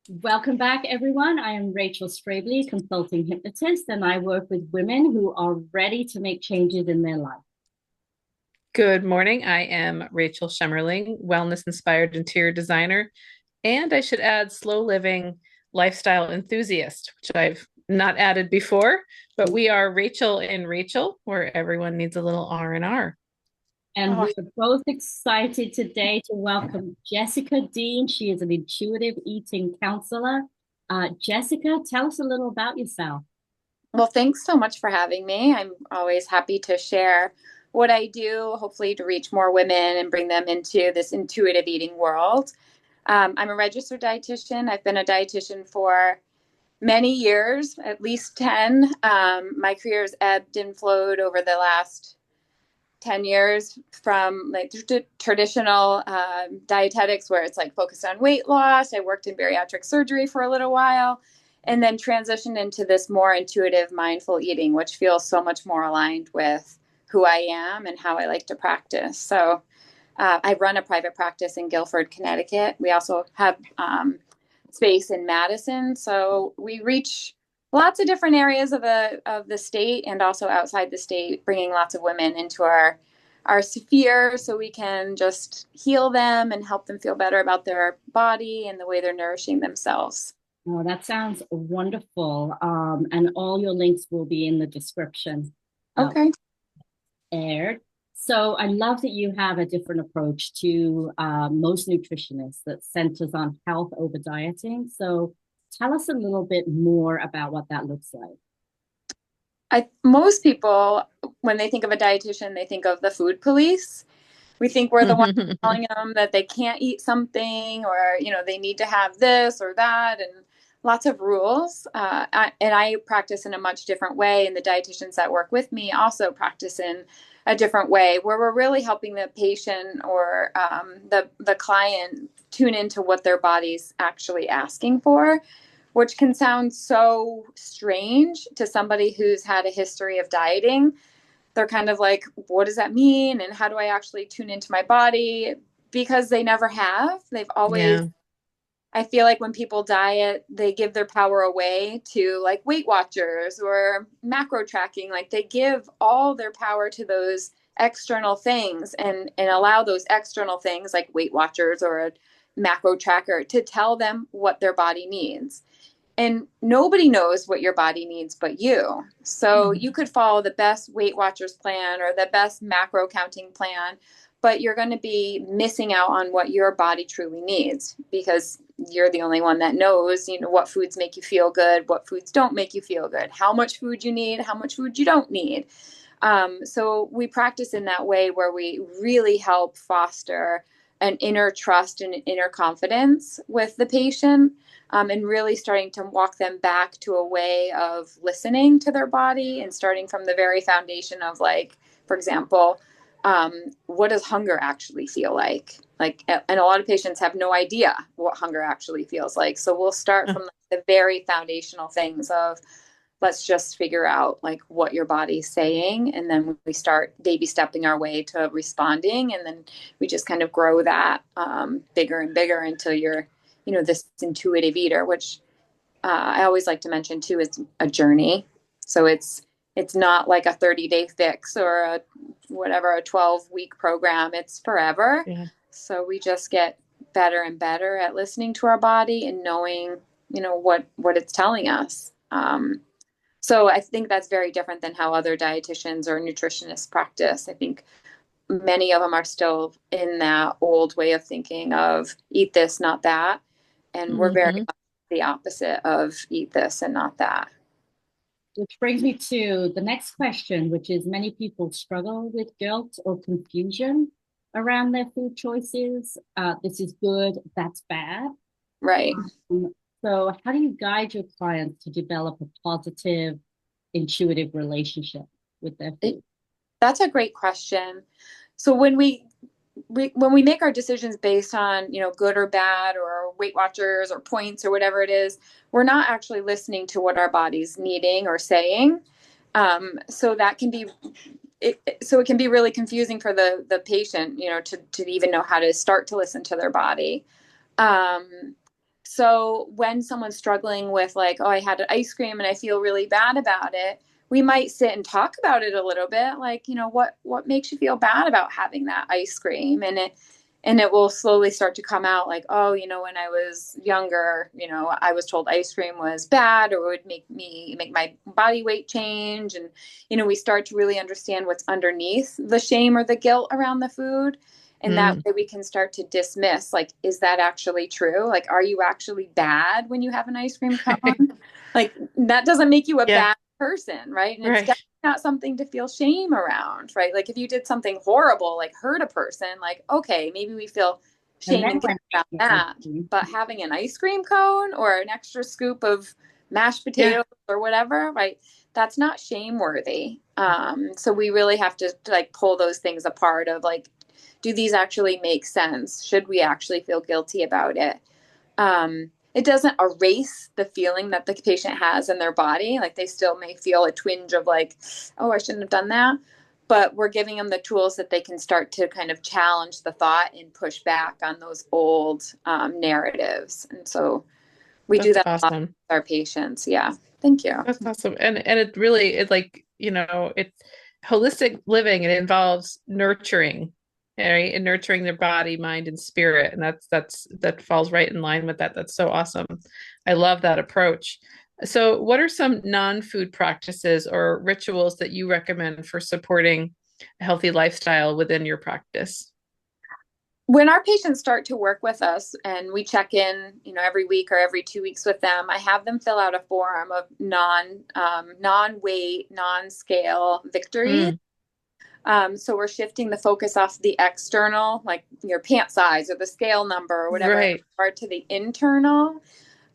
Welcome back, everyone. I am Rachel Strabley, consulting hypnotist, and I work with women who are ready to make changes in their life. Good morning. I am Rachel Schemmerling, wellness inspired interior designer, and I should add slow living lifestyle enthusiast, which I've not added before, but we are Rachel and Rachel, where everyone needs a little R&R. And Oh, we are both excited today to welcome Jessica Dean. She is an intuitive eating counselor. Jessica, tell us a little about yourself. well, thanks so much for having me. I'm always happy to share what I do, hopefully to reach more women and bring them into this intuitive eating world. I'm a registered dietitian. I've been a dietitian for many years, at least 10. My career's ebbed and flowed over the last 10 years from like traditional dietetics where it's like focused on weight loss. I worked in bariatric surgery for a little while and then transitioned into this more intuitive mindful eating, which feels so much more aligned with who I am and how I like to practice. So I run a private practice in Guilford, Connecticut. We also have space in Madison. So we reach lots of different areas of the state and also outside the state, bringing lots of women into our sphere so we can just heal them and help them feel better about their body and the way they're nourishing themselves. Oh, that sounds wonderful. And all your links will be in the description. Uh, Okay. aired. So I love that you have a different approach to most nutritionists that centers on health over dieting. So tell us a little bit more about what that looks like. Most people, when they think of a dietitian, they think of the food police. We think we're the ones telling them that they can't eat something or, they need to have this or that and lots of rules. And I practice in a much different way. And the dietitians that work with me also practice in a different way where we're really helping the patient or the client tune into what their body's actually asking for, which can sound so strange to somebody who's had a history of dieting. They're kind of like, what does that mean? And how do I actually tune into my body? Because they never have. They've always, Yeah. I feel like when people diet, they give their power away to like Weight Watchers or macro tracking. Like they give all their power to those external things and allow those external things like Weight Watchers or a macro tracker to tell them what their body needs. And nobody knows what your body needs but you. So you could follow the best Weight Watchers plan or the best macro counting plan, but you're going to be missing out on what your body truly needs because you're the only one that knows, what foods make you feel good, what foods don't make you feel good, how much food you need, how much food you don't need. So we practice in that way where we really help foster an inner trust and inner confidence with the patient, and really starting to walk them back to a way of listening to their body and starting from the very foundation of like, for example, what does hunger actually feel like? Like, and a lot of patients have no idea what hunger actually feels like. So we'll start from the very foundational things of let's just figure out like what your body's saying, and then we start baby stepping our way to responding, and then we just kind of grow that bigger and bigger until you're this intuitive eater, which I always like to mention too is a journey. So it's not like a 30-day fix or a 12-week program. It's forever. Yeah. So we just get better and better at listening to our body and knowing what it's telling us. So I think that's very different than how other dietitians or nutritionists practice. I think many of them are still in that old way of thinking of eat this, not that. And we're very Hmm. much the opposite of eat this and not that. Which brings me to the next question, which is many people struggle with guilt or confusion around their food choices. This is good, that's bad. Right. Um, so, how do you guide your clients to develop a positive, intuitive relationship with their It, food? that's a great question. So when we make our decisions based on good or bad or Weight Watchers or points or whatever it is, we're not actually listening to what our body's needing or saying. So that can be so it can be really confusing for the patient, to even know how to start to listen to their body. Um, So when someone's struggling with like, oh, I had an ice cream and I feel really bad about it, we might sit and talk about it a little bit. Like, what makes you feel bad about having that ice cream? And it will slowly start to come out like, oh, when I was younger, I was told ice cream was bad or would make my body weight change. And, we start to really understand what's underneath the shame or the guilt around the food. And that way we can start to dismiss, like, is that actually true? Like, are you actually bad when you have an ice cream cone? Like, that doesn't make you a bad person, right? And it's definitely not something to feel shame around, right? Like if you did something horrible, like hurt a person, like, okay, maybe we feel shame and guilt about that. But having an ice cream cone or an extra scoop of mashed potatoes or whatever, right? That's not shame worthy. So we really have to like pull those things apart of like, do these actually make sense? Should we actually feel guilty about it? It doesn't erase the feeling that the patient has in their body. Like they still may feel a twinge of like, oh, I shouldn't have done that. But we're giving them the tools that they can start to kind of challenge the thought and push back on those old narratives. And so we do that a lot with our patients. Yeah. Thank you. That's awesome. And it really, it's like, it's holistic living. It involves nurturing, right? And nurturing their body, mind, and spirit. And that falls right in line with that. That's so awesome. I love that approach. So what are some non-food practices or rituals that you recommend for supporting a healthy lifestyle within your practice? When our patients start to work with us and we check in, every week or every 2 weeks with them, I have them fill out a form of non-weight, non-scale victories. So we're shifting the focus off the external, like your pant size or the scale number or whatever, to the internal.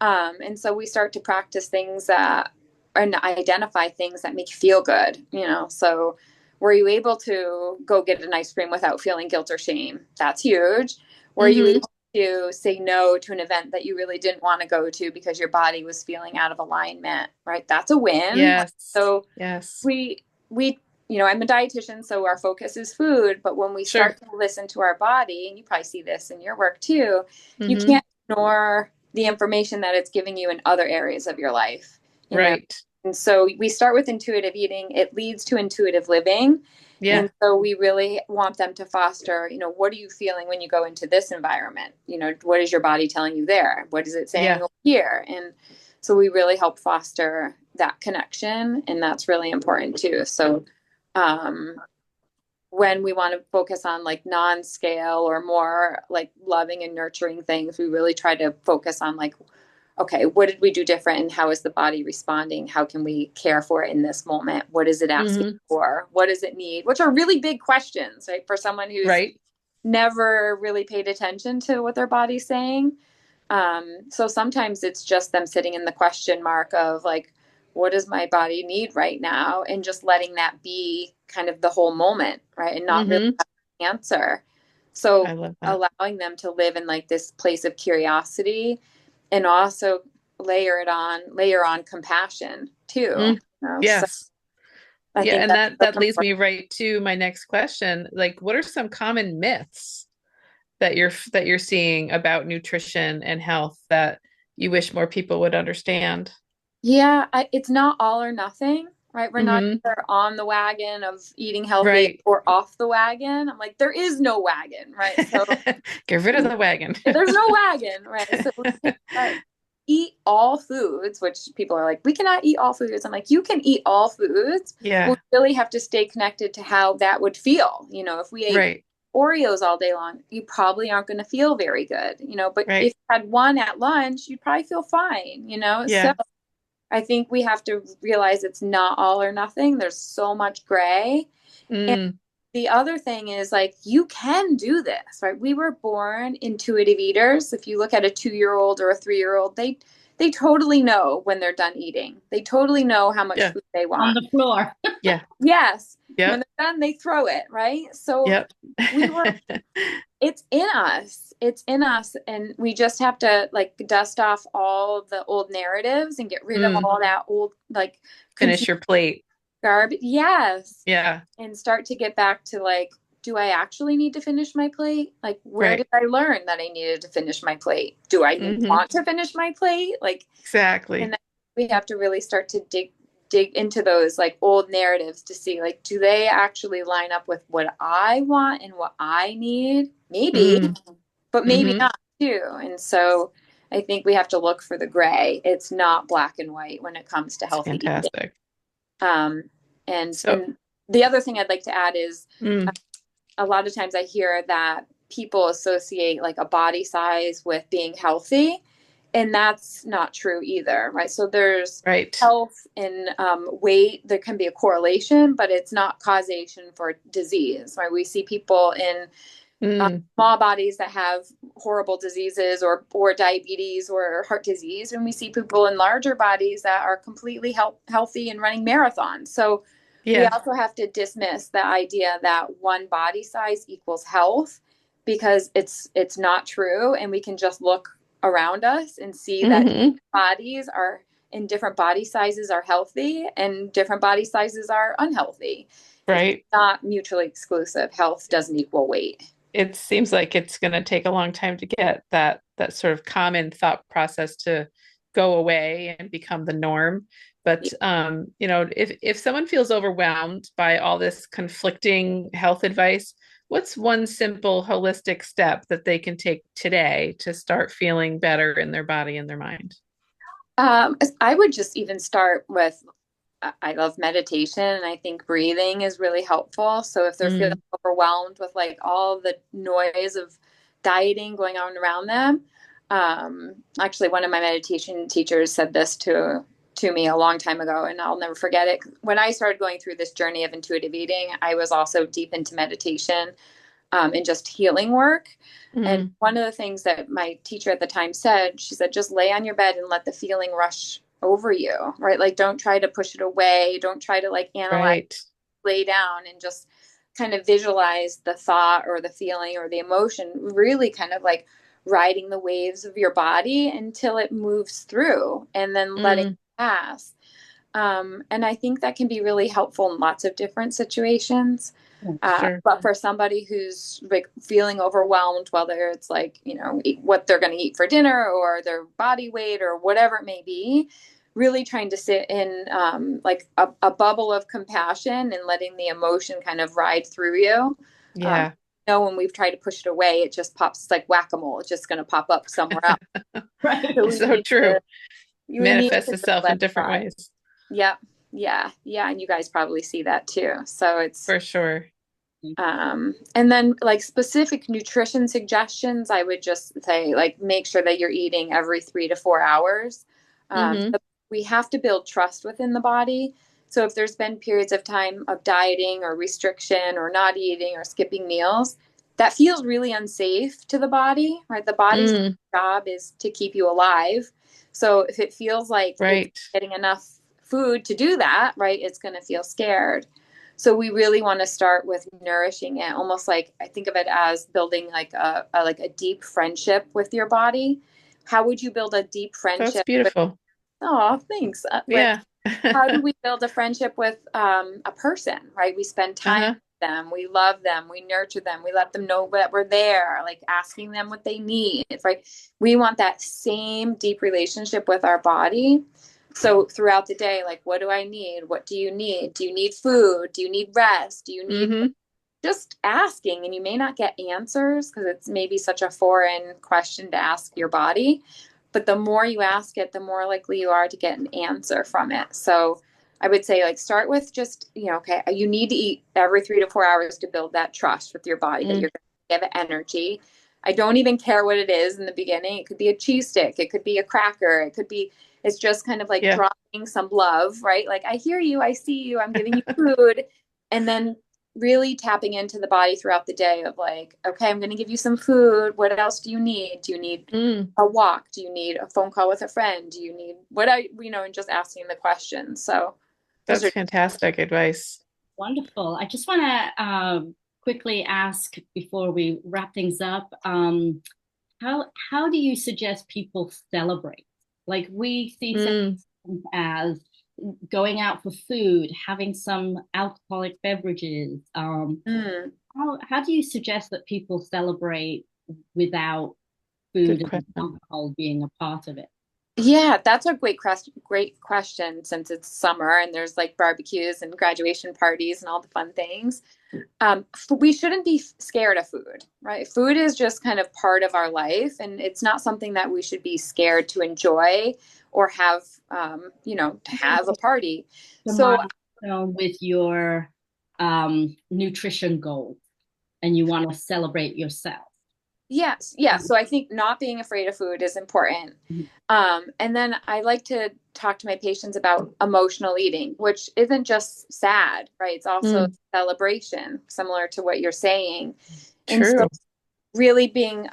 And so we start to practice things and identify things that make you feel good, so were you able to go get an ice cream without feeling guilt or shame? That's huge. Were you able to say no to an event that you really didn't want to go to because your body was feeling out of alignment, right? That's a win. Yes. So yes, we, I'm a dietitian, so our focus is food. But when we start to listen to our body, and you probably see this in your work too, you can't ignore the information that it's giving you in other areas of your life. You know? And so we start with intuitive eating. It leads to intuitive living. Yeah. And so we really want them to foster, what are you feeling when you go into this environment? What is your body telling you there? What is it saying over here? And so we really help foster that connection. And that's really important too. So when we want to focus on like non-scale or more like loving and nurturing things, we really try to focus on like, okay, what did we do different and how is the body responding? How can we care for it in this moment? What is it asking for? What does it need? Which are really big questions, right? For someone who's never really paid attention to what their body's saying. So sometimes it's just them sitting in the question mark of like, what does my body need right now? And just letting that be kind of the whole moment, right? And not really have an answer. So allowing them to live in like this place of curiosity and also layer on compassion too. Yes. So and that leads me right to my next question. Like, what are some common myths that you're seeing about nutrition and health that you wish more people would understand? Yeah, it's not all or nothing, right? We're not either on the wagon of eating healthy or off the wagon. I'm like, there is no wagon, right? So get rid of the wagon. There's no wagon, right? So eat all foods, which people are like, we cannot eat all foods. I'm like, you can eat all foods. Yeah. We really have to stay connected to how that would feel. If we ate Oreos all day long, you probably aren't going to feel very good, but if you had one at lunch, you'd probably feel fine, So I think we have to realize it's not all or nothing. There's so much gray. And the other thing is like, you can do this, right? We were born intuitive eaters. If you look at a 2-year-old or a 3-year-old, they totally know when they're done eating. They totally know how much food they want. On the floor. Yes. Yep. When they're done, they throw it, right? So it's in us. It's in us. And we just have to like dust off all the old narratives and get rid of all that old, like finish your plate. Garbage. Yes. Yeah. And start to get back to like do I actually need to finish my plate? Like, where did Right. I learn that I needed to finish my plate? Do I Hmm. want to finish my plate? Like, and Exactly. then we have to really start to dig into those like old narratives to see, like, do they actually line up with what I want and what I need? Maybe, Mm. but maybe Hmm. not too. And so I think we have to look for the gray. It's not black and white when it comes to It's healthy eating. fantastic. Um, and So, the other thing I'd like to add is mm, a lot of times I hear that people associate like a body size with being healthy, and that's not true either, right? So there's right. health and weight. There can be a correlation, but it's not causation for disease, right? We see people in Mm, small bodies that have horrible diseases or diabetes or heart disease, and we see people in larger bodies that are completely healthy and running marathons. So we yeah. also have to dismiss the idea that one body size equals health, because it's not true, and we can just look around us and see that Hmm. bodies are in different body sizes are healthy and different body sizes are unhealthy. It's Right. not mutually exclusive. Health doesn't equal weight. It seems like it's going to take a long time to get that sort of common thought process to go away and become the norm. But if someone feels overwhelmed by all this conflicting health advice, what's one simple holistic step that they can take today to start feeling better in their body and their mind? I would just even start with, I love meditation, and I think breathing is really helpful. So if they're feeling Mm, overwhelmed with like all the noise of dieting going on around them, actually one of my meditation teachers said this to me a long time ago, and I'll never forget it. When I started going through this journey of intuitive eating, I was also deep into meditation, and just healing work. And mm, one of the things that my teacher at the time said, she said, just lay on your bed and let the feeling rush over you, right? Like, don't try to push it away. Don't try to like analyze, right. lay down and just kind of visualize the thought or the feeling or the emotion, really kind of like riding the waves of your body until it moves through and then letting it Mm, pass. And I think that can be really helpful in lots of different situations. sure. But for somebody who's like feeling overwhelmed, whether it's like, what they're going to eat for dinner or their body weight or whatever it may be, really trying to sit in like a bubble of compassion and letting the emotion kind of ride through you. Um, Yeah. when we've tried to push it away, it just pops. It's like whack-a-mole. It's just going to pop up somewhere else. Right. So So true. we need Manifests to just itself let in it different ride. ways, Yep. Yeah. And you guys probably see that too. So it's, for sure. and then like specific nutrition suggestions, I would just say like make sure that you're eating every 3 to 4 hours. Hmm. But we have to build trust within the body. So if there's been periods of time of dieting or restriction or not eating or skipping meals, that feels really unsafe to the body, right? The body's Mm, job is to keep you alive. So if it feels like it's right. getting enough food to do that, right, it's going to feel scared. So we really want to start with nourishing it, almost like I think of it as building like a deep friendship with your body. How would you build a deep That's friendship with? beautiful. Oh, thanks. Like, Yeah. how do we build a friendship with a person? Right? We spend time Uh-huh. with them, we love them, we nurture them, we let them know that we're there, like asking them what they need. Right? We want that same deep relationship with our body. So throughout the day, like, what do I need? What do you need? Do you need food? Do you need rest? Do you need Hmm. just asking? And you may not get answers because it's maybe such a foreign question to ask your body. But the more you ask it, the more likely you are to get an answer from it. So I would say, like, start with just, okay, you need to eat every 3 to 4 hours to build that trust with your body that Mm, you're going to give it energy. I don't even care what it is in the beginning. It could be a cheese stick, it could be a cracker, it could be, it's just kind of like yeah. dropping some love, right? Like, I hear you, I see you, I'm giving you food. And then really tapping into the body throughout the day of like, okay, I'm going to give you some food. What else do you need? Do you need Mm, a walk? Do you need a phone call with a friend? Do you need and just asking the questions. So those that's are, fantastic advice. Wonderful. I just want to quickly ask before we wrap things up. How do you suggest people celebrate? Like we see Mm, as going out for food, having some alcoholic beverages, mm. how do you suggest that people celebrate without Good food and question. alcohol being a part of it? Yeah, that's a great question since it's summer and there's like barbecues and graduation parties and all the fun things. We shouldn't be scared of food, right? Food is just kind of part of our life, and it's not something that we should be scared to enjoy or have, to have a party. The So, milestone with your nutrition goal, and you want to celebrate yourself. yes, yes. So I think not being afraid of food is important. Mhm. And then I like to talk to my patients about emotional eating, which isn't just sad, right? It's also Mm, celebration, similar to what you're saying. And so true. really being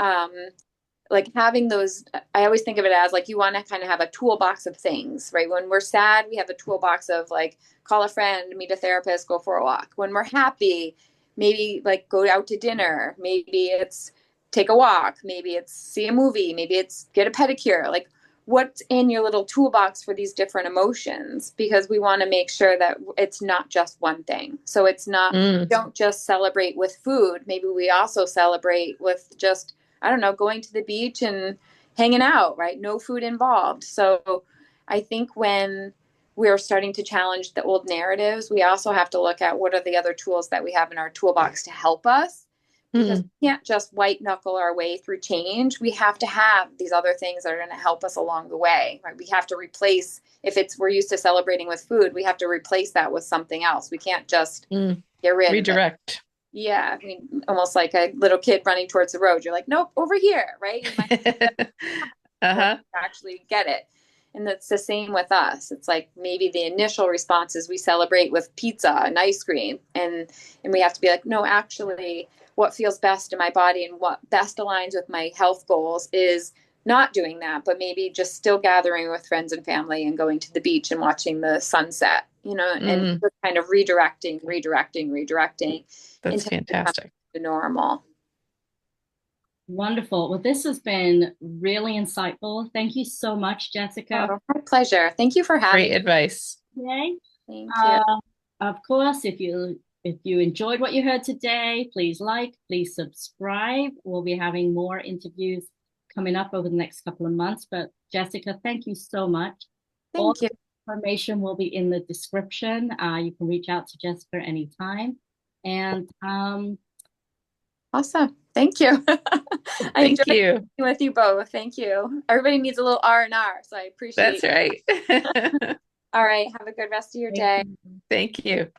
like having those, I always think of it as like you want to kind of have a toolbox of things, right? When we're sad, we have a toolbox of like call a friend, meet a therapist, go for a walk. When we're happy, maybe like go out to dinner, maybe it's take a walk, maybe it's see a movie, maybe it's get a pedicure. Like what's in your little toolbox for these different emotions, because we want to make sure that it's not just one thing. So it's not, Mm, don't just celebrate with food. Maybe we also celebrate with just, I don't know, going to the beach and hanging out, right? No food involved. So I think when we're starting to challenge the old narratives, we also have to look at what are the other tools that we have in our toolbox to help us, because mm, we can't just white knuckle our way through change. We have to have these other things that are going to help us along the way, right? We have to replace, if it's we're used to celebrating with food, we have to replace that with something else. We can't just mm. get rid of it. Redirect. Yeah, I mean, almost like a little kid running towards the road. You're like, nope, over here, right? You might Uh-huh. actually get it. And that's the same with us. It's like maybe the initial response is we celebrate with pizza and ice cream, and we have to be like, no, actually, what feels best in my body and what best aligns with my health goals is not doing that, but maybe just still gathering with friends and family and going to the beach and watching the sunset, and Mm, just kind of redirecting that's until it becomes fantastic. the normal. Wonderful. Well, this has been really insightful. Thank you so much, Jessica. Oh, my pleasure. Thank you for having Great me. advice. Today. Thank you. Uh, of course, if you enjoyed what you heard today, please like, please subscribe. We'll be having more interviews coming up over the next couple of months. But Jessica, thank you so much. All Thank you. the information will be in the description. You can reach out to Jessica anytime. And Awesome. Thank you. I Thank enjoyed you. being with you both. Thank you. Everybody needs a little R&R, so I appreciate That's it. right. All right. Have a good rest of your thank day. you. Thank you.